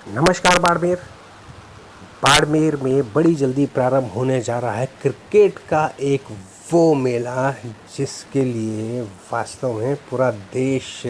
नमस्कार बाड़मेर। बाड़मेर में बड़ी जल्दी प्रारंभ होने जा रहा है क्रिकेट का एक वो मेला जिसके लिए वास्तव में पूरा देश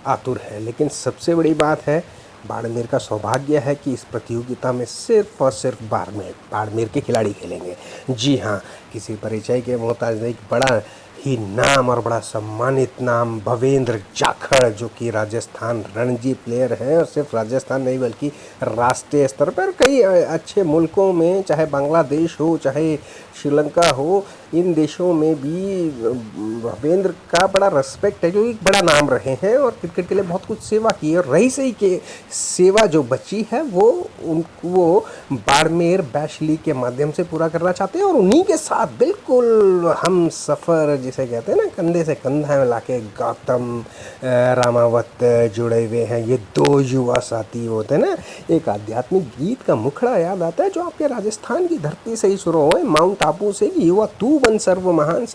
आतुर है। लेकिन सबसे बड़ी बात है, बाड़मेर का सौभाग्य है कि इस प्रतियोगिता में सिर्फ और सिर्फ बाड़मेर के खिलाड़ी खेलेंगे। जी हाँ, किसी परिचय के मोहताज नहीं, बड़ा ही नाम और बड़ा सम्मानित नाम भवेंद्र जाखड़, जो कि राजस्थान रणजी प्लेयर हैं और सिर्फ राजस्थान नहीं बल्कि राष्ट्रीय स्तर पर कई अच्छे मुल्कों में, चाहे बांग्लादेश हो चाहे श्रीलंका हो, इन देशों में भी भवेंद्र का बड़ा रेस्पेक्ट है, जो एक बड़ा नाम रहे हैं और क्रिकेट के लिए बहुत कुछ सेवा की है। और रही सही के सेवा जो बची है वो बाड़मेर बैश लीग के माध्यम से पूरा करना चाहते हैं। और उन्हीं के साथ बिल्कुल हम सफ़र जिसे कहते हैं ना, कंधे से कंधा मिला के गौतम रामावत जुड़े हुए हैं। ये दो युवा साथी होते हैं ना, एक आध्यात्मिक गीत का मुखड़ा याद आता है जो आपके राजस्थान की धरती से ही शुरू हुए, माउंट आबू से, कि युवा तू बन सर्व महान,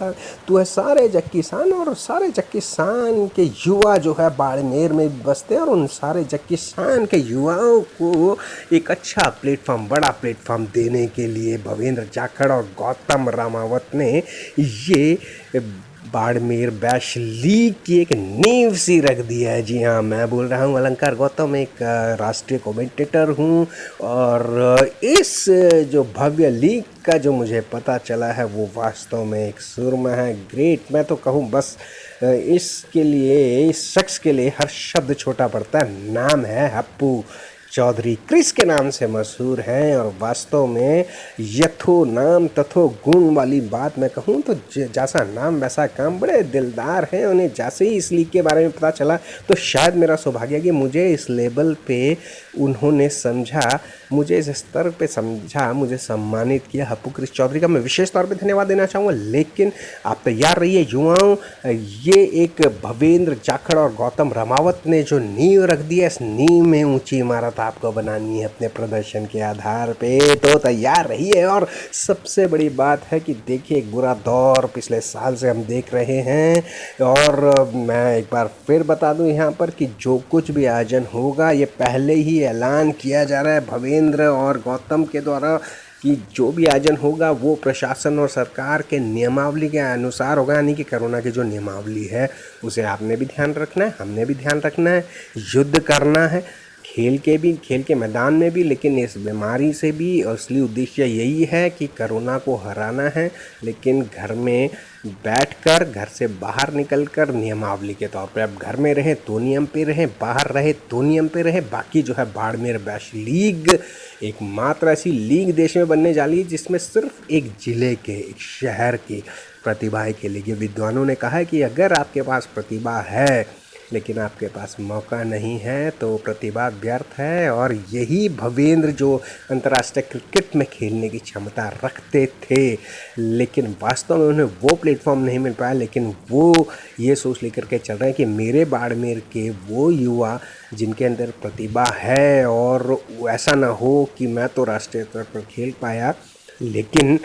तू है सारे जग की शान। और सारे जग की शान के युवा जो है बाड़मेर में बसते हैं और उन सारे जग की शान के युवाओं को एक अच्छा प्लेटफॉर्म, बड़ा प्लेटफॉर्म देने के लिए भवेंद्र जाखड़ और गौतम रामावत ने ये बाड़मेर बैश लीग की एक नींव सी रख दी है। जी हाँ, मैं बोल रहा हूँ अलंकार गौतम, एक राष्ट्रीय कमेंटेटर हूँ। और इस जो भव्य लीग का जो मुझे पता चला है वो वास्तव में एक सुरमा है, ग्रेट। मैं तो कहूँ बस इसके लिए, इस शख्स के लिए हर शब्द छोटा पड़ता है। नाम है हप्पू चौधरी, क्रिस के नाम से मशहूर हैं। और वास्तव में यथो नाम तथो गुण वाली बात मैं कहूँ तो जैसा नाम वैसा काम, बड़े दिलदार हैं। उन्हें जैसे ही इस लीग के बारे में पता चला तो शायद मेरा सौभाग्य कि मुझे इस लेवल पे उन्होंने समझा, मुझे इस स्तर पे समझा, मुझे सम्मानित किया। हप्पू क्रिस चौधरी का मैं विशेष तौर पे धन्यवाद देना चाहूँगा। लेकिन आप तैयार रहिए युवाओं, ये एक भवेंद्र जाखड़ और गौतम रामावत ने जो नींव रख दी है, इस नींव में ऊंची इमारत आपको बनानी है अपने प्रदर्शन के आधार पे, तो तैयार रहिए। और सबसे बड़ी बात है कि देखिए, एक बुरा दौर पिछले साल से हम देख रहे हैं। और मैं एक बार फिर बता दूं यहाँ पर कि जो कुछ भी आयोजन होगा ये पहले ही ऐलान किया जा रहा है भवेंद्र और गौतम के द्वारा कि जो भी आयोजन होगा वो प्रशासन और सरकार के नियमावली के अनुसार होगा। यानी कि कोरोना की जो नियमावली है उसे आपने भी ध्यान रखना है, हमने भी ध्यान रखना है, युद्ध करना है खेल के मैदान में भी, लेकिन इस बीमारी से भी। असली उद्देश्य यही है कि कोरोना को हराना है, लेकिन घर में बैठकर, घर से बाहर निकलकर नियमावली के तौर पे, अब घर में रहें तो नियम पे रहें, बाहर रहे तो नियम पे रहें। बाकी जो है बाड़मेर बैश लीग एकमात्र ऐसी लीग देश में बनने जा रही है जिसमें सिर्फ एक ज़िले के, एक शहर की प्रतिभाएं खेलेगी। विद्वानों ने कहा है कि अगर आपके पास प्रतिभा है लेकिन आपके पास मौका नहीं है तो प्रतिभा व्यर्थ है। और यही भवेंद्र जो अंतर्राष्ट्रीय क्रिकेट में खेलने की क्षमता रखते थे, लेकिन वास्तव में उन्हें वो प्लेटफॉर्म नहीं मिल पाया। लेकिन वो ये सोच लेकर के चल रहे हैं कि मेरे बाड़मेर के वो युवा जिनके अंदर प्रतिभा है, और ऐसा ना हो कि मैं तो राष्ट्रीय स्तर पर खेल पाया लेकिन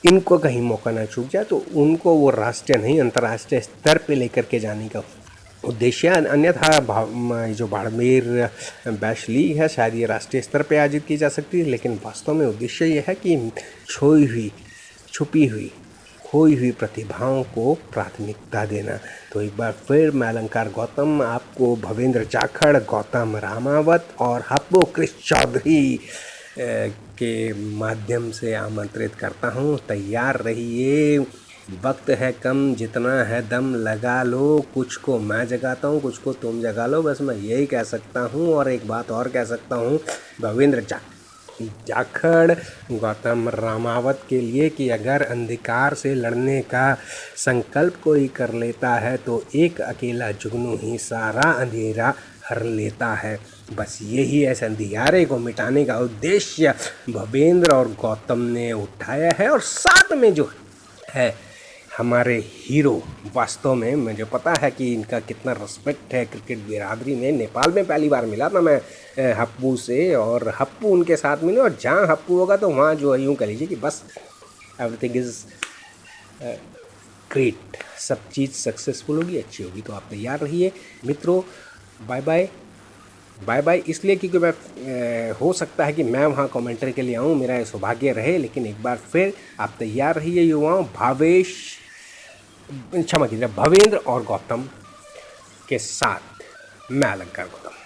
इनको कहीं मौका ना छूट जाए, तो उनको वो राष्ट्रीय नहीं अंतर्राष्ट्रीय स्तर पे लेकर के जाने का उद्देश्य। अन्यथा जो बाड़मेर बैश लीग है शायद ये राष्ट्रीय स्तर पे आयोजित की जा सकती है, लेकिन वास्तव में उद्देश्य ये है कि छोई हुई, छुपी हुई, खोई हुई प्रतिभाओं को प्राथमिकता देना। तो एक बार फिर मैं अलंकार गौतम आपको भवेंद्र जाखड़, गौतम रामावत और हप्पू क्रिस चौधरी के माध्यम से आमंत्रित करता हूँ। तैयार रहिए, वक्त है कम, जितना है दम लगा लो। कुछ को मैं जगाता हूँ, कुछ को तुम जगा लो, बस मैं यही कह सकता हूँ। और एक बात और कह सकता हूँ भवेंद्र जाखड़, गौतम रामावत के लिए कि अगर अंधकार से लड़ने का संकल्प कोई कर लेता है तो एक अकेला जुगनू ही सारा अंधेरा हर लेता है। बस यही ऐसे अंधियारे को मिटाने का उद्देश्य भवेंद्र और गौतम ने उठाया है। और साथ में जो है हमारे हीरो, वास्तव में मुझे पता है कि इनका कितना रिस्पेक्ट है क्रिकेट बिरादरी में। नेपाल में पहली बार मिला था मैं हप्पू से, और हप्पू उनके साथ मिले। और जहाँ हप्पू होगा तो वहाँ जो है यूँ कह लीजिए कि बस एवरीथिंग इज़ ग्रेट, सब चीज़ सक्सेसफुल होगी, अच्छी होगी। तो आप तैयार रहिए मित्रों, बाय बाय, बाय बाय इसलिए क्योंकि मैं हो सकता है कि मैं वहाँ कमेंट्री के लिए आऊँ, मेरा ये सौभाग्य रहे। लेकिन एक बार फिर आप तैयार रहिए युवाओं, भावेश, क्षमा कीजिए, भवेंद्र और गौतम के साथ मैं अलंकार गौतम।